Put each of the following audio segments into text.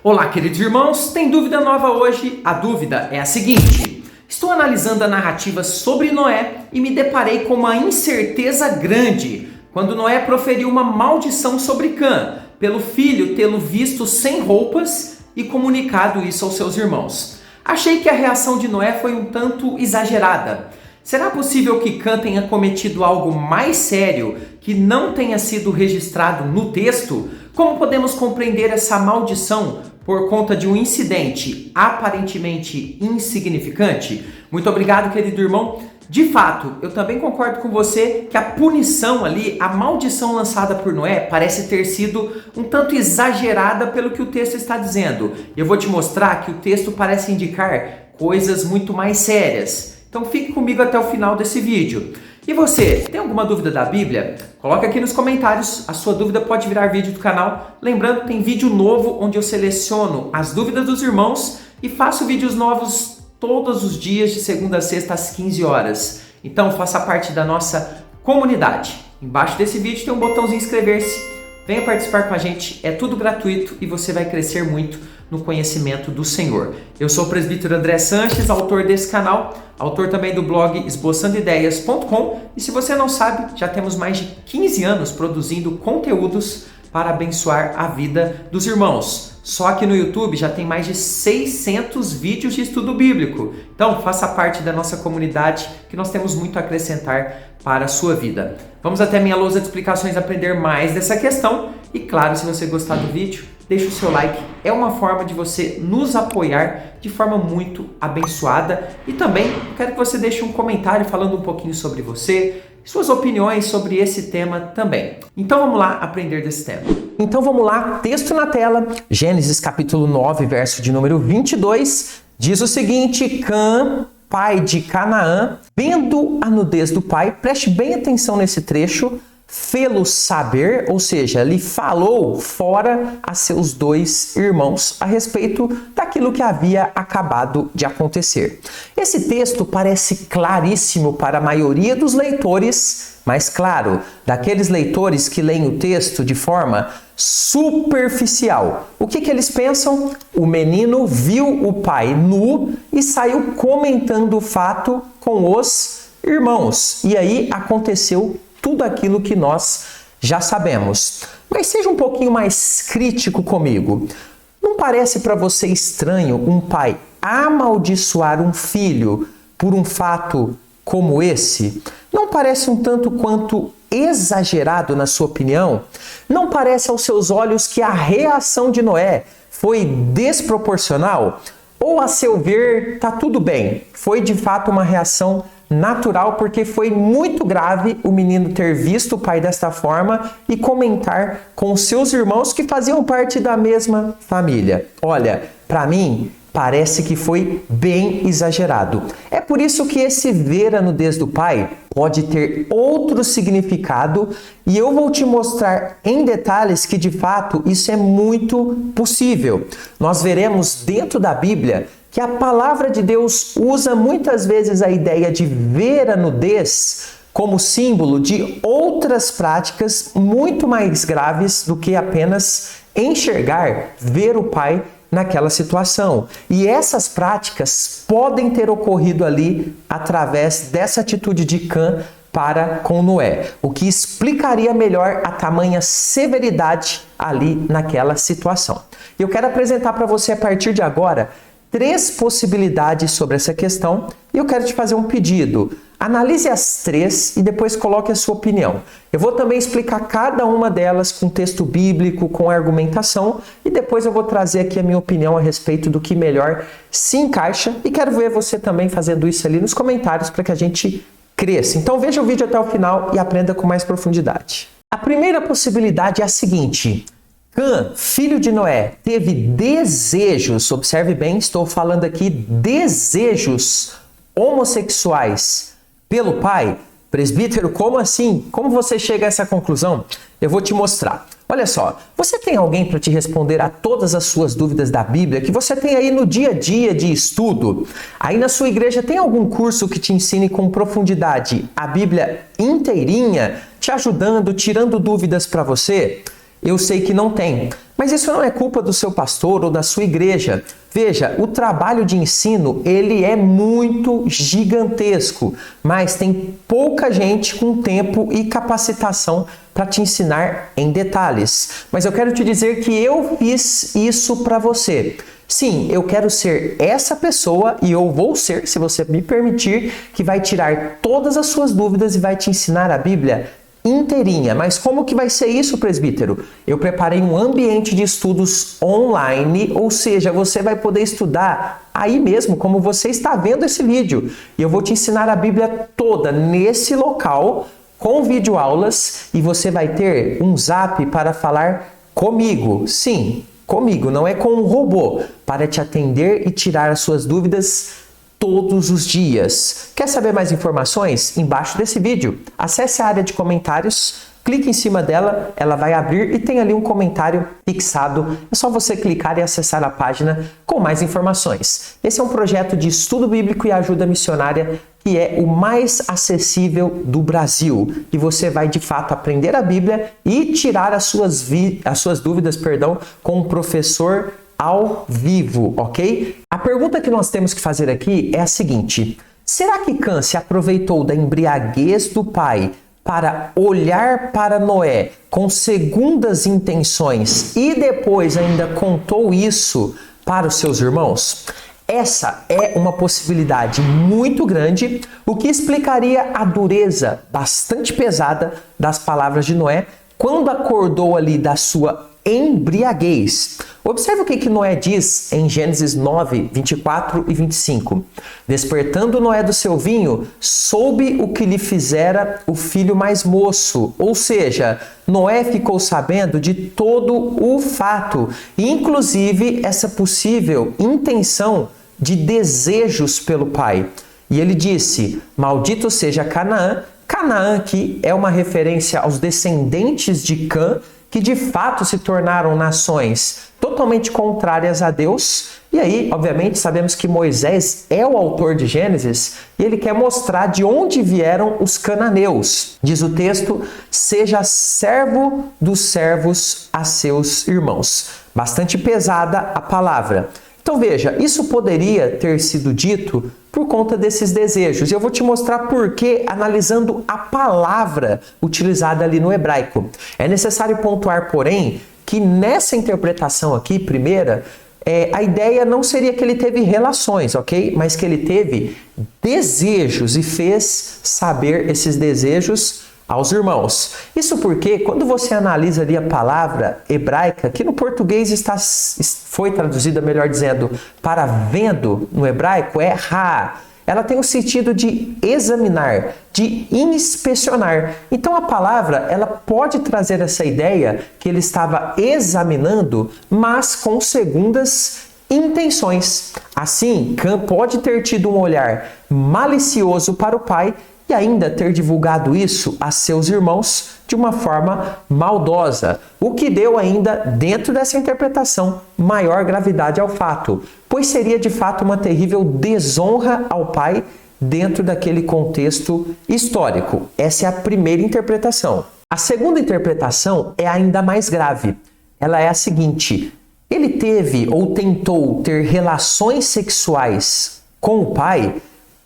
Olá, queridos irmãos, tem dúvida nova hoje? A dúvida é a seguinte: estou analisando a narrativa sobre Noé e me deparei com uma incerteza grande quando Noé proferiu uma maldição sobre Cã, pelo filho tê-lo visto sem roupas e comunicado isso aos seus irmãos. Achei que a reação de Noé foi um tanto exagerada. Será possível que Cã tenha cometido algo mais sério que não tenha sido registrado no texto? Como podemos compreender essa maldição por conta de um incidente aparentemente insignificante? Muito obrigado, querido irmão. De fato, eu também concordo com você que a punição ali, a maldição lançada por Noé, parece ter sido um tanto exagerada pelo que o texto está dizendo. Eu vou te mostrar que o texto parece indicar coisas muito mais sérias. Então fique comigo até o final desse vídeo. E você, tem alguma dúvida da Bíblia? Coloca aqui nos comentários, a sua dúvida pode virar vídeo do canal. Lembrando que tem vídeo novo onde eu seleciono as dúvidas dos irmãos e faço vídeos novos todos os dias de segunda a sexta às 15 horas. Então faça parte da nossa comunidade. Embaixo desse vídeo tem um botãozinho inscrever-se. Venha participar com a gente, é tudo gratuito e você vai crescer muito no conhecimento do Senhor. Eu sou o presbítero André Sanches, autor desse canal, autor também do blog esboçandoideias.com, e se você não sabe, já temos mais de 15 anos produzindo conteúdos para abençoar a vida dos irmãos. Só que no YouTube já tem mais de 600 vídeos de estudo bíblico. Então faça parte da nossa comunidade que nós temos muito a acrescentar para a sua vida. Vamos até minha lousa de explicações aprender mais dessa questão. E claro, se você gostar do vídeo, deixa o seu like. É uma forma de você nos apoiar de forma muito abençoada. E também quero que você deixe um comentário falando um pouquinho sobre você, suas opiniões sobre esse tema também. Então vamos lá aprender desse tema. Então vamos lá, texto na tela, Gênesis capítulo 9, verso de número 22, diz o seguinte: Cã, pai de Canaã, vendo a nudez do pai, preste bem atenção nesse trecho, fê-lo saber, ou seja, lhe falou fora a seus dois irmãos a respeito daquilo que havia acabado de acontecer. Esse texto parece claríssimo para a maioria dos leitores, mas claro, daqueles leitores que leem o texto de forma superficial. O que eles pensam? O menino viu o pai nu e saiu comentando o fato com os irmãos. E aí aconteceu tudo aquilo que nós já sabemos. Mas seja um pouquinho mais crítico comigo. Não parece para você estranho um pai amaldiçoar um filho por um fato como esse? Não parece um tanto quanto exagerado na sua opinião? Não parece aos seus olhos que a reação de Noé foi desproporcional? Ou a seu ver, tá tudo bem? Foi de fato uma reação natural, porque foi muito grave o menino ter visto o pai desta forma e comentar com seus irmãos que faziam parte da mesma família. Olha, para mim, parece que foi bem exagerado. É por isso que esse ver a nudez do pai pode ter outro significado e eu vou te mostrar em detalhes que de fato isso é muito possível. Nós veremos dentro da Bíblia que a palavra de Deus usa muitas vezes a ideia de ver a nudez como símbolo de outras práticas muito mais graves do que apenas enxergar, ver o pai naquela situação. E essas práticas podem ter ocorrido ali através dessa atitude de Cã para com Noé, o que explicaria melhor a tamanha severidade ali naquela situação. Eu quero apresentar para você a partir de agora 3 possibilidades sobre essa questão e eu quero te fazer um pedido. Analise as 3 e depois coloque a sua opinião. Eu vou também explicar cada uma delas com texto bíblico, com argumentação e depois eu vou trazer aqui a minha opinião a respeito do que melhor se encaixa e quero ver você também fazendo isso ali nos comentários para que a gente cresça. Então veja o vídeo até o final e aprenda com mais profundidade. A primeira possibilidade é a seguinte: Cã, filho de Noé, teve desejos, observe bem, estou falando aqui desejos homossexuais pelo pai. Presbítero, como assim? Como você chega a essa conclusão? Eu vou te mostrar. Olha só, você tem alguém para te responder a todas as suas dúvidas da Bíblia que você tem aí no dia a dia de estudo? Aí na sua igreja tem algum curso que te ensine com profundidade a Bíblia inteirinha, te ajudando, tirando dúvidas para você? Eu sei que não tem. Mas isso não é culpa do seu pastor ou da sua igreja. Veja, o trabalho de ensino, ele é muito gigantesco, mas tem pouca gente com tempo e capacitação para te ensinar em detalhes. Mas eu quero te dizer que eu fiz isso para você. Sim, eu quero ser essa pessoa e eu vou ser, se você me permitir, que vai tirar todas as suas dúvidas e vai te ensinar a Bíblia inteirinha. Mas como que vai ser isso, presbítero? Eu preparei um ambiente de estudos online, ou seja, você vai poder estudar aí mesmo, como você está vendo esse vídeo. E eu vou te ensinar a Bíblia toda nesse local, com videoaulas, e você vai ter um zap para falar comigo. Sim, comigo, não é com um robô, para te atender e tirar as suas dúvidas todos os dias. Quer saber mais informações? Embaixo desse vídeo, acesse a área de comentários, clique em cima dela, ela vai abrir e tem ali um comentário fixado. É só você clicar e acessar a página com mais informações. Esse é um projeto de estudo bíblico e ajuda missionária que é o mais acessível do Brasil. E você vai, de fato, aprender a Bíblia e tirar as suas dúvidas, com um professor ao vivo, ok? A pergunta que nós temos que fazer aqui é a seguinte: será que Cã se aproveitou da embriaguez do pai para olhar para Noé com segundas intenções e depois ainda contou isso para os seus irmãos? Essa é uma possibilidade muito grande, o que explicaria a dureza bastante pesada das palavras de Noé quando acordou ali da sua embriaguez. Observe o que Noé diz em Gênesis 9, 24 e 25. Despertando Noé do seu vinho, soube o que lhe fizera o filho mais moço. Ou seja, Noé ficou sabendo de todo o fato, inclusive essa possível intenção de desejos pelo pai. E ele disse: maldito seja Canaã. Canaã aqui é uma referência aos descendentes de Cã, que de fato se tornaram nações totalmente contrárias a Deus. E aí, obviamente, sabemos que Moisés é o autor de Gênesis e ele quer mostrar de onde vieram os cananeus. Diz o texto: seja servo dos servos a seus irmãos. Bastante pesada a palavra. Então veja, isso poderia ter sido dito por conta desses desejos. E eu vou te mostrar por quê, analisando a palavra utilizada ali no hebraico. É necessário pontuar, porém, que nessa interpretação aqui, primeira, a ideia não seria que ele teve relações, ok? Mas que ele teve desejos e fez saber esses desejos aos irmãos. Isso porque, quando você analisa ali a palavra hebraica, que no português foi traduzida, melhor dizendo, para vendo no hebraico, é ra. Ela tem o sentido de examinar, de inspecionar. Então a palavra, ela pode trazer essa ideia que ele estava examinando, mas com segundas intenções. Assim, Cã pode ter tido um olhar malicioso para o pai e ainda ter divulgado isso a seus irmãos de uma forma maldosa, o que deu ainda, dentro dessa interpretação, maior gravidade ao fato, pois seria de fato uma terrível desonra ao pai dentro daquele contexto histórico. Essa é a primeira interpretação. A segunda interpretação é ainda mais grave. Ela é a seguinte: ele teve ou tentou ter relações sexuais com o pai.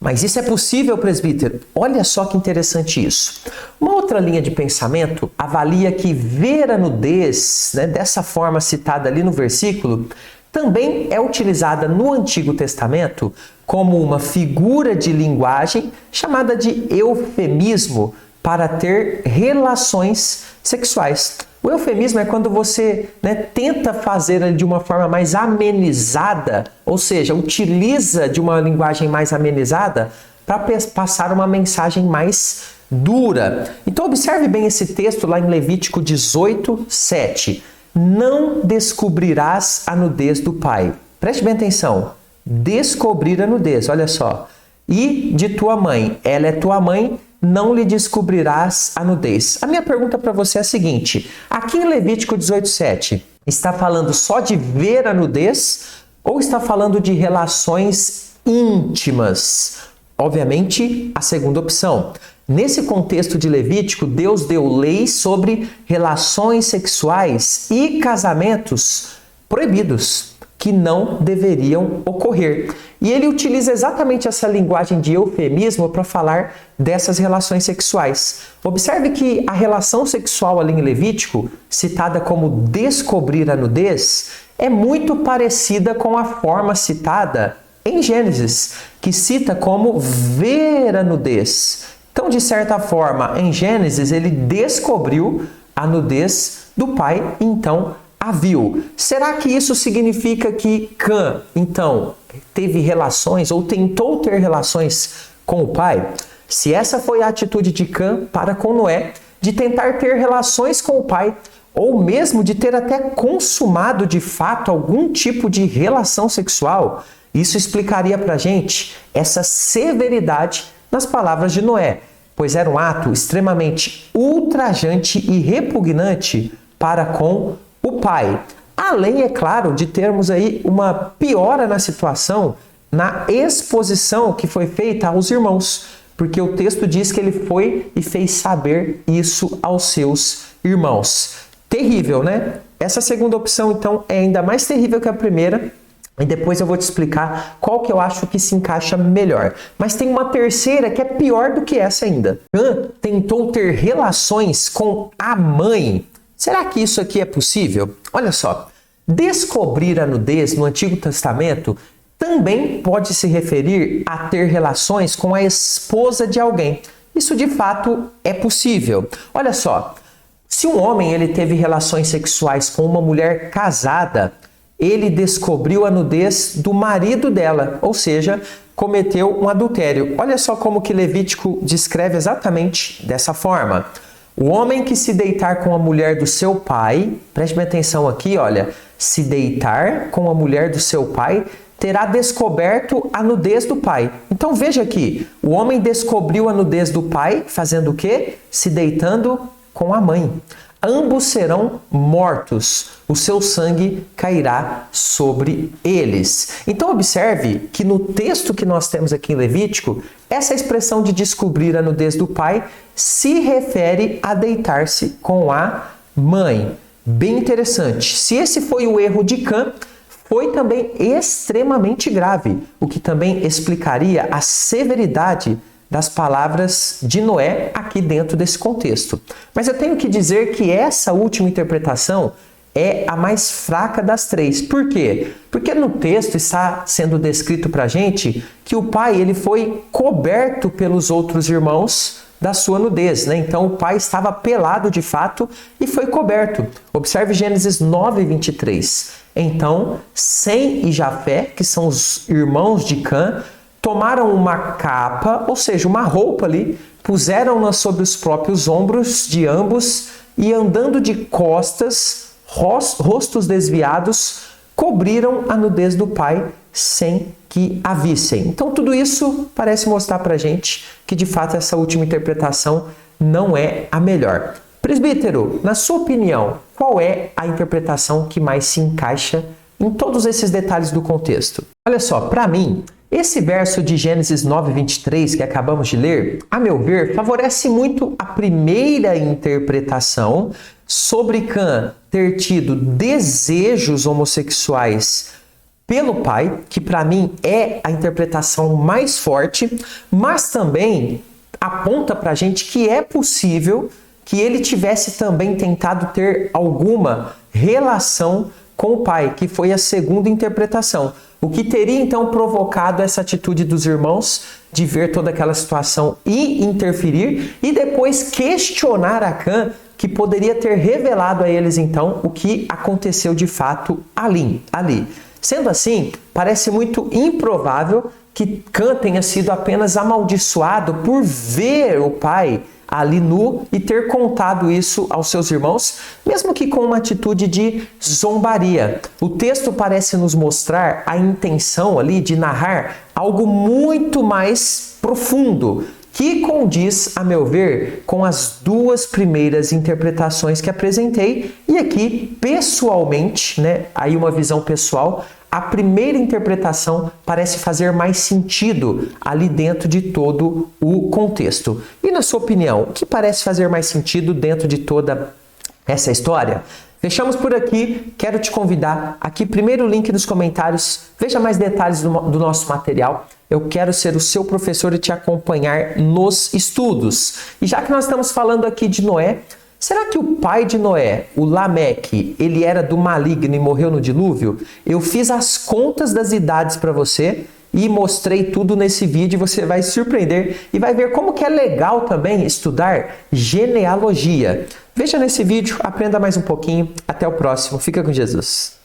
Mas isso é possível, presbítero? Olha só que interessante isso. Uma outra linha de pensamento avalia que ver a nudez, dessa forma citada ali no versículo, também é utilizada no Antigo Testamento como uma figura de linguagem chamada de eufemismo para ter relações sexuais. O eufemismo é quando você tenta fazer de uma forma mais amenizada, ou seja, utiliza de uma linguagem mais amenizada para passar uma mensagem mais dura. Então observe bem esse texto lá em Levítico 18, 7. Não descobrirás a nudez do pai. Preste bem atenção. Descobrir a nudez, olha só. E de tua mãe, ela é tua mãe, não lhe descobrirás a nudez. A minha pergunta para você é a seguinte: aqui em Levítico 18:7, está falando só de ver a nudez ou está falando de relações íntimas? Obviamente, a segunda opção. Nesse contexto de Levítico, Deus deu leis sobre relações sexuais e casamentos proibidos, que não deveriam ocorrer. E ele utiliza exatamente essa linguagem de eufemismo para falar dessas relações sexuais. Observe que a relação sexual ali em Levítico, citada como descobrir a nudez, é muito parecida com a forma citada em Gênesis, que cita como ver a nudez. Então, de certa forma, em Gênesis, ele descobriu a nudez do pai, então a viu. Será que isso significa que Cã, então, teve relações ou tentou ter relações com o pai? Se essa foi a atitude de Cã para com Noé, de tentar ter relações com o pai, ou mesmo de ter até consumado de fato algum tipo de relação sexual, isso explicaria para a gente essa severidade nas palavras de Noé, pois era um ato extremamente ultrajante e repugnante para com o pai. Além, é claro, de termos aí uma piora na situação, na exposição que foi feita aos irmãos, porque o texto diz que ele foi e fez saber isso aos seus irmãos. Terrível, né? Essa segunda opção, então, é ainda mais terrível que a primeira, e depois eu vou te explicar qual que eu acho que se encaixa melhor. Mas tem uma terceira que é pior do que essa ainda. Cã tentou ter relações com a mãe. Será que isso aqui é possível? Olha só, descobrir a nudez no Antigo Testamento também pode se referir a ter relações com a esposa de alguém. Isso de fato é possível. Olha só, se um homem ele teve relações sexuais com uma mulher casada, ele descobriu a nudez do marido dela, ou seja, cometeu um adultério. Olha só como que Levítico descreve exatamente dessa forma. O homem que se deitar com a mulher do seu pai, preste bem atenção aqui, olha, se deitar com a mulher do seu pai, terá descoberto a nudez do pai. Então veja aqui, o homem descobriu a nudez do pai, fazendo o quê? Se deitando com a mãe. Ambos serão mortos, o seu sangue cairá sobre eles. Então observe que no texto que nós temos aqui em Levítico, essa expressão de descobrir a nudez do pai se refere a deitar-se com a mãe. Bem interessante. Se esse foi o erro de Cã, foi também extremamente grave, o que também explicaria a severidade das palavras de Noé aqui dentro desse contexto. Mas eu tenho que dizer que essa última interpretação é a mais fraca das três. Por quê? Porque no texto está sendo descrito para a gente que o pai ele foi coberto pelos outros irmãos da sua nudez, né? Então o pai estava pelado de fato e foi coberto. Observe Gênesis 9:23. Então Sem e Jafé, que são os irmãos de Cã, tomaram uma capa, ou seja, uma roupa ali, puseram-na sobre os próprios ombros de ambos e andando de costas, rostos desviados, cobriram a nudez do pai sem que a vissem. Então tudo isso parece mostrar pra gente que de fato essa última interpretação não é a melhor. Presbítero, na sua opinião, qual é a interpretação que mais se encaixa em todos esses detalhes do contexto? Olha só, para mim, esse verso de Gênesis 9:23 que acabamos de ler, a meu ver, favorece muito a primeira interpretação sobre Cã ter tido desejos homossexuais pelo pai, que para mim é a interpretação mais forte, mas também aponta para a gente que é possível que ele tivesse também tentado ter alguma relação com o pai, que foi a segunda interpretação. O que teria então provocado essa atitude dos irmãos de ver toda aquela situação e interferir e depois questionar a Cã, que poderia ter revelado a eles então o que aconteceu de fato ali. Sendo assim, parece muito improvável que Cã tenha sido apenas amaldiçoado por ver o pai ali nu e ter contado isso aos seus irmãos, mesmo que com uma atitude de zombaria. O texto parece nos mostrar a intenção ali de narrar algo muito mais profundo, que condiz, a meu ver, com as duas primeiras interpretações que apresentei e aqui, pessoalmente, aí uma visão pessoal, a primeira interpretação parece fazer mais sentido ali dentro de todo o contexto. E na sua opinião, o que parece fazer mais sentido dentro de toda essa história? Fechamos por aqui. Quero te convidar aqui, primeiro link nos comentários, veja mais detalhes do nosso material. Eu quero ser o seu professor e te acompanhar nos estudos. E já que nós estamos falando aqui de Noé, será que o pai de Noé, o Lameque, ele era do maligno e morreu no dilúvio? Eu fiz as contas das idades para você e mostrei tudo nesse vídeo. Você vai se surpreender e vai ver como que é legal também estudar genealogia. Veja nesse vídeo, aprenda mais um pouquinho. Até o próximo. Fica com Jesus.